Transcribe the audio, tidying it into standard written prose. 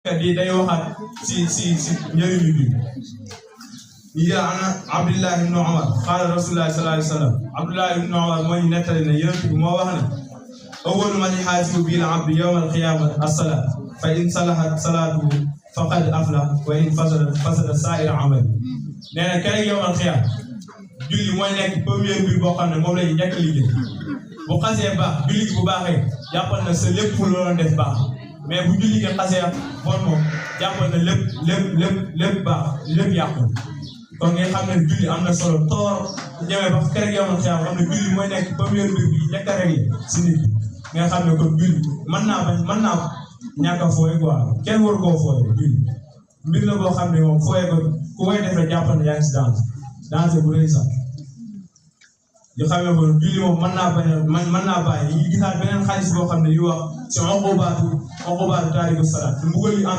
di day waxaat si njëriñu bi ya ana Abdullah ibn Umar qala Rasulullah sallallahu alayhi wasallam Abdullah ibn Umar mooy nettali ne yonent bi moo wax ne awwalu man yuhaasabu bihi al-abdu yawma al-qiyamati as-salaat fa in salahat salaatuhu faqad aflaha wa in fasadat fasada saa'ira amali nee na keroog yawmal qiyaama julli mooy nekk premier mbir boo xam ne moom la ñu njëkk a liggéey bu xasee baax julli gi bu baaxee jàppal na sa lépp lu doon def baax mais bu julli gi xasee bon moom jàppal na lépp baax lépp yàqu kon nga xam ne julli am na solo toor ñëwee ba keroog yawmal qiyaama xam ne julli mooy nekk premier mbir bi njëkk a réglé si nit nga xam ne kon julli mën naa ñàkk a fooy quoi kenn waru koo fooy julli mbir la boo xam ne moom fooyee ko ku koy def rek jàppal na yaa ngi si danger bu rëy sax yoo xam ne kon julli moom mën naa bàyyi yi gisaat beneen xaalis boo xam ne yu wax si uqubaatu taariku salaat mbugal yi